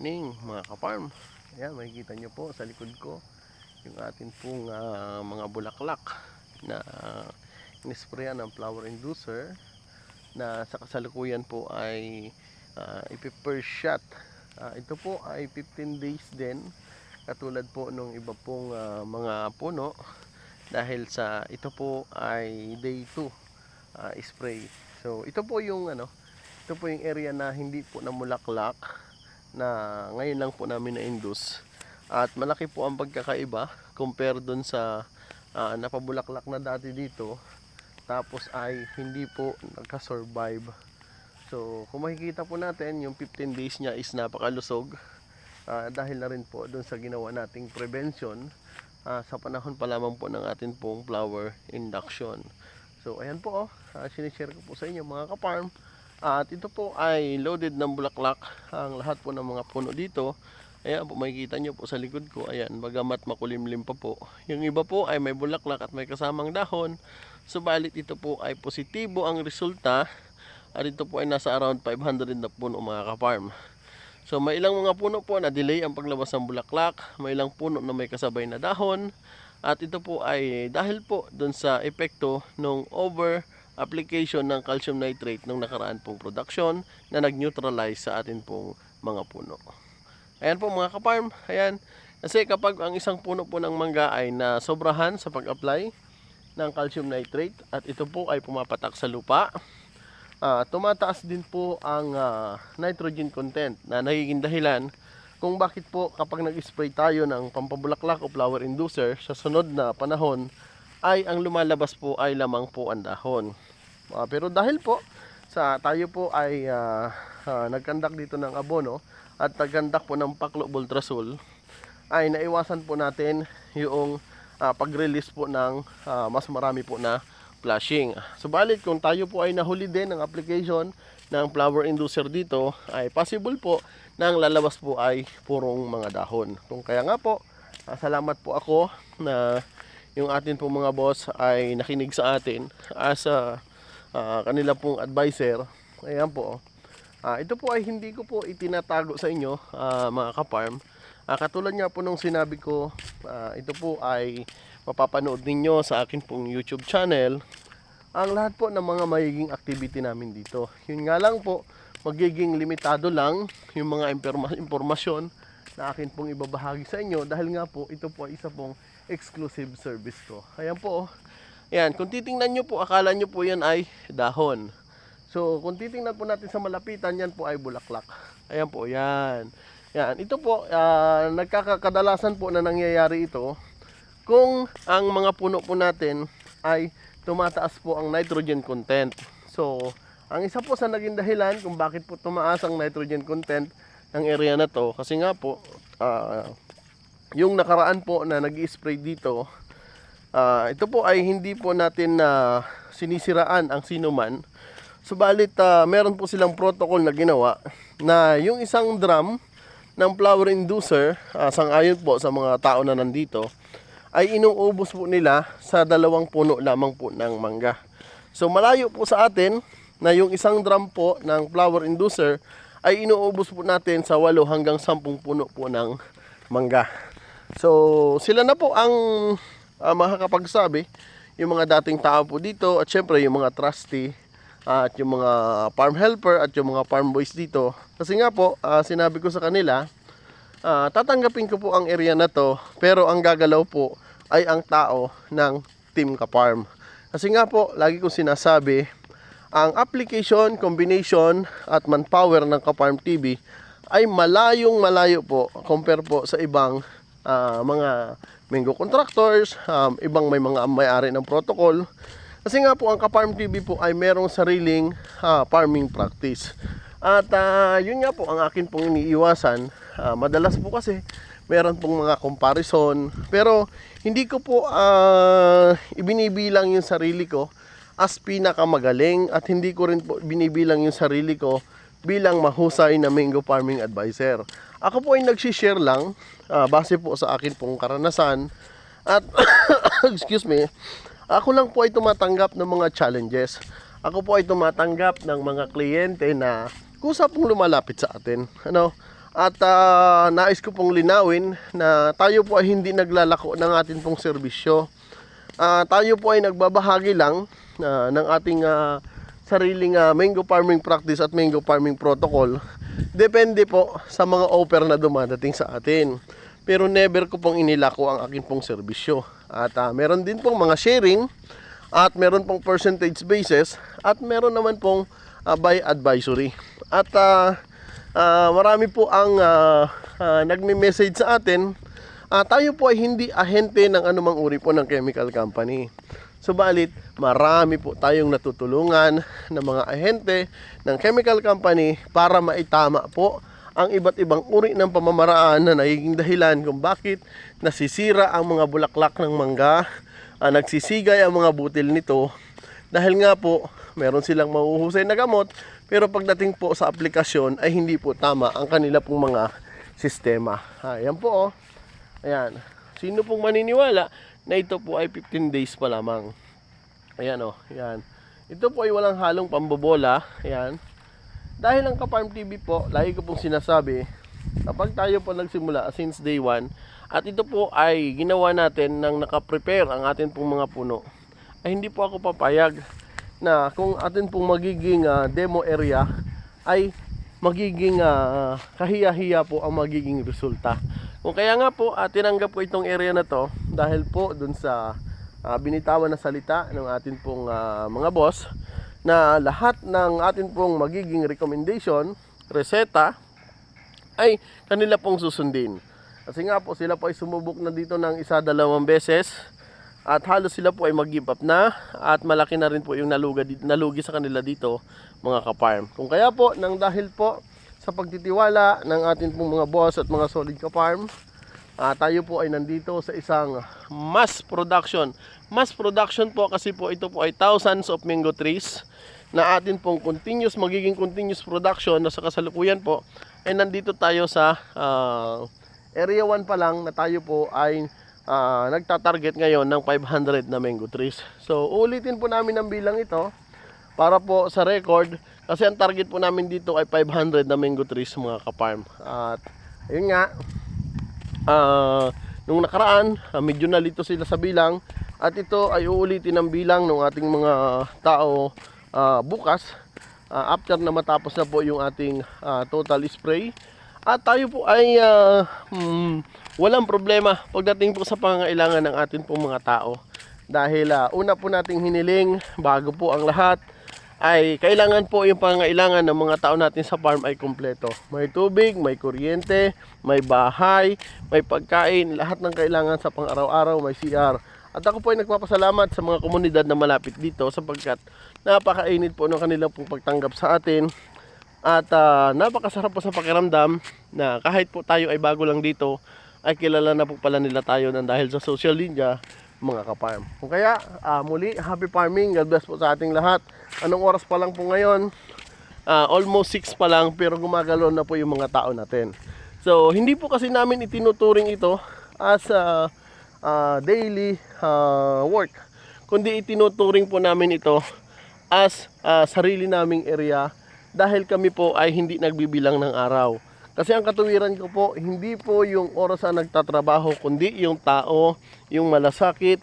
morning mga ka-farm. Ayan, makikita nyo po sa likod ko yung atin pong mga bulaklak na inisprayan ng flower inducer na sa kasalukuyan po ay ipi-first shot. Ito po ay 15 days din, katulad po nung iba pong mga puno, dahil sa ito po ay day 2 spray. So ito po yung ito po yung area na hindi po namulaklak, na ngayon lang po namin na-induce, at malaki po ang pagkakaiba compare dun sa napabulaklak na dati dito, tapos ay hindi po nagka-survive. So kung makikita po natin, yung 15 days niya is napakalusog, dahil na rin po dun sa ginawa nating prevention sa panahon pa lamang po ng atin pong flower induction. So ayan po, sinishare ko po sa inyo mga ka-farm. At ito po ay loaded ng bulaklak ang lahat po ng mga puno dito. Ayan po, makikita nyo po sa likod ko. Ayan, bagamat makulimlim pa po, yung iba po ay may bulaklak at may kasamang dahon. Subalit ito po ay positibo ang resulta. At ito po ay nasa around 500 na puno mga ka-farm. So may ilang mga puno po na delay ang paglabas ng bulaklak, may ilang puno na may kasabay na dahon. At ito po ay dahil po dun sa epekto ng over application ng calcium nitrate nung nakaraan pong production na nag-neutralize sa atin pong mga puno. Ayan po mga ka-farm, ayan. Kasi kapag ang isang puno po ng mangga ay nasobrahan sa pag-apply ng calcium nitrate at ito po ay pumapatak sa lupa, tumataas din po ang nitrogen content, na nagiging dahilan kung bakit po kapag nag-spray tayo ng pampabulaklak o flower inducer, sa sunod na panahon ay ang lumalabas po ay lamang po ang dahon. Pero dahil po sa tayo po ay nagkandak dito ng abono at nagkandak po ng Paclobultrazole, ay naiwasan po natin yung pag-release po ng mas marami po na flushing. Subalit kung tayo po ay nahuli din ng application ng flower inducer dito, ay possible po na ang lalabas po ay purong mga dahon. Kung kaya nga po, salamat po ako na yung atin pong mga boss ay nakinig sa atin as kanila pong advisor. Ayan po. Ito po ay hindi ko po itinatago sa inyo mga ka-farm. Katulad nga po nung sinabi ko, ito po ay mapapanood ninyo sa akin pong YouTube channel ang lahat po ng mga magiging activity namin dito. Yun nga lang po, magiging limitado lang yung mga impormasyon na akin pong ibabahagi sa inyo, dahil nga po ito po ay isa pong exclusive service ko. Ayan po. Ayan, kung titingnan nyo po, akala nyo po yan ay dahon. So kung titingnan po natin sa malapitan, yan po ay bulaklak. Ayan po, yan. Yan, ito po, nagkakadalasan po na nangyayari ito kung ang mga puno po natin ay tumataas po ang nitrogen content. So ang isa po sa naging dahilan kung bakit po tumaas ang nitrogen content ng area na to, kasi nga po yung nakaraan po na nag-i-spray dito, ito po ay hindi po natin sinisiraan ang sinuman. Subalit meron po silang protocol na ginawa na yung isang drum ng flower inducer, sang-ayon po sa mga tao na nandito, ay inuubos po nila sa 2 puno lamang po ng mangga. So malayo po sa atin na yung isang drum po ng flower inducer ay inuubos po natin sa 8 hanggang 10 puno po ng mangga. So sila na po ang makakapagsabi, yung mga dating tao po dito, at syempre yung mga trustee, at yung mga farm helper at yung mga farm boys dito. Kasi nga po, sinabi ko sa kanila, tatanggapin ko po ang area na to, pero ang gagalaw po ay ang tao ng Team Ka-Farm. Kasi nga po, lagi kong sinasabi, ang application, combination at manpower ng Ka-Farm TV ay malayo po compare po sa ibang mga mango contractors, ibang may mga may-ari ng protocol. Kasi nga po ang Ka-Farm TV po ay merong sariling farming practice. At yun nga po ang akin pong iniiwasan. Madalas po kasi meron pong mga comparison, pero hindi ko po ibinibilang yung sarili ko as pinakamagaling, at hindi ko rin po binibilang yung sarili ko bilang mahusay na mango farming advisor. Ako po ay nagsishare lang base po sa akin pong karanasan, at excuse me, ako lang po ay tumatanggap ng mga challenges. Ako po ay tumatanggap ng mga kliyente na kusa pong lumalapit sa atin. At nais ko pong linawin na tayo po ay hindi naglalako ng ating pong serbisyo. Tayo po ay nagbabahagi lang ng ating sariling mango farming practice at mango farming protocol. Depende po sa mga offer na dumadating sa atin. Pero never ko pong inilako ang aking pong serbisyo. At meron din pong mga sharing at meron pong percentage basis at meron naman pong by advisory. At marami po ang nagme-message sa atin. Tayo po ay hindi ahente ng anumang uri po ng chemical company. Subalit, marami po tayong natutulungan ng mga ahente ng chemical company para maitama po ang iba't ibang uri ng pamamaraan na nagiging dahilan kung bakit nasisira ang mga bulaklak ng mangga, nagsisigay ang mga butil nito dahil nga po meron silang mahuhusay na gamot pero pagdating po sa aplikasyon ay hindi po tama ang kanila pong mga sistema. Ayan po oh. Ayan. Sino pong maniniwala na ito po ay 15 days pa lamang. Ayan oh. Ayan. Ito po ay walang halong pambobola. Ayan. Dahil ang Ka-Farm TV po, lagi ko pong sinasabi, kapag tayo po nagsimula since day 1 at ito po ay ginawa natin nang nakaprepare ang atin pong mga puno, ay hindi po ako papayag na kung atin pong magiging demo area ay magiging kahiya-hiya po ang magiging resulta. Kung kaya nga po tinanggap ko itong area na to dahil po dun sa binitawan na salita ng atin pong mga boss na lahat ng atin pong magiging recommendation, reseta ay kanila pong susundin. Kasi nga po sila po ay sumubok na dito ng 1-2 beses. At halos sila po ay mag-give up na at malaki na rin po yung nalugi sa kanila dito mga ka-farm. Kung kaya po, nang dahil po sa pagtitiwala ng ating pong mga boss at mga solid ka-farm, tayo po ay nandito sa isang mass production. Mass production po kasi po ito po ay thousands of mango trees na atin pong magiging continuous production na sa kasalukuyan po ay nandito tayo sa area 1 pa lang na tayo po ay nagtatarget ngayon ng 500 na mango trees. So ulitin po namin ang bilang ito para po sa record kasi ang target po namin dito ay 500 na mango trees mga ka-farm. At ayun nga, nung nakaraan medyo nalito sila sa bilang at ito ay uulitin ang bilang ng ating mga tao bukas after na matapos na po yung ating total spray. At tayo po ay walang problema pagdating po sa pangangailangan ng atin pong mga tao. Dahil una po nating hiniling bago po ang lahat ay kailangan po yung pangangailangan ng mga tao natin sa farm ay kumpleto. May tubig, may kuryente, may bahay, may pagkain, lahat ng kailangan sa pang-araw-araw, may CR. At ako po ay nagpapasalamat sa mga komunidad na malapit dito sapagkat napakainit po ng kanilang pong pagtanggap sa atin. At napakasarap po sa pakiramdam na kahit po tayo ay bago lang dito ay kilala na po pala nila tayo nang dahil sa social media mga ka-farm. Kung kaya muli happy farming, God bless po sa ating lahat. Anong oras pa lang po ngayon? Almost 6 pa lang pero gumagalaw na po yung mga tao natin. So hindi po kasi namin itinuturing ito as daily work, kundi itinuturing po namin ito as sarili naming area. Dahil kami po ay hindi nagbibilang ng araw. Kasi ang katuwiran ko po, hindi po yung oras na nagtatrabaho, kundi yung tao, yung malasakit.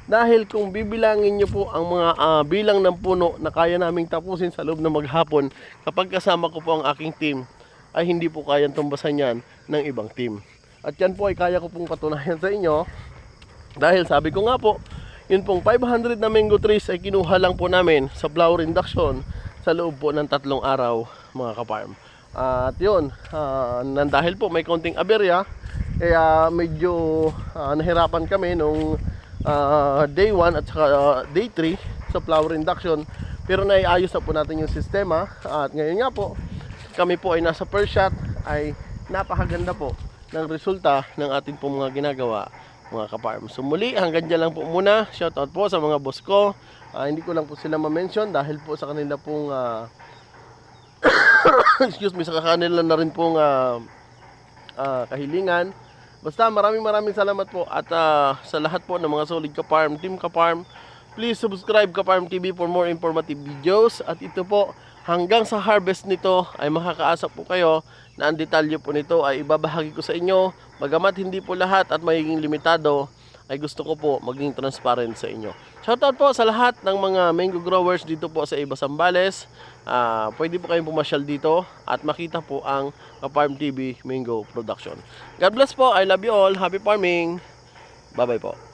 Dahil kung bibilangin nyo po ang mga bilang ng puno na kaya naming tapusin sa loob ng maghapon, kapag kasama ko po ang aking team, ay hindi po kayang tumbasan yan ng ibang team. At yan po ay kaya ko pong patunayan sa inyo. Dahil sabi ko nga po, yun pong 500 na mango trees ay kinuha lang po namin sa flower induction sa loob po ng 3 araw mga ka-farm. At yun, dahil po may konting aberya, kaya medyo nahirapan kami nung day 1 at saka day 3 sa flower induction. Pero naiayos na po natin yung sistema. At ngayon nga po, kami po ay nasa first shot ay napakaganda po ng resulta ng ating po mga ginagawa mga ka-farm. So muli, hanggang dyan lang po muna. Shoutout po sa mga boss ko. Hindi ko lang po sila ma-mention dahil po sa kanila pong excuse me, sa kanila na rin pong kahilingan. Basta maraming salamat po. At sa lahat po ng mga solid ka-farm, team ka-farm, please subscribe Ka-Farm TV for more informative videos. At ito po, hanggang sa harvest nito ay makakaasa po kayo na ang detalye po nito ay ibabahagi ko sa inyo. Bagamat hindi po lahat at magiging limitado, ay gusto ko po maging transparent sa inyo. Shoutout po sa lahat ng mga mango growers dito po sa Iba Zambales. Pwede po kayong pumasyal dito at makita po ang Farm TV Mango Production. God bless po. I love you all. Happy farming. Bye bye po.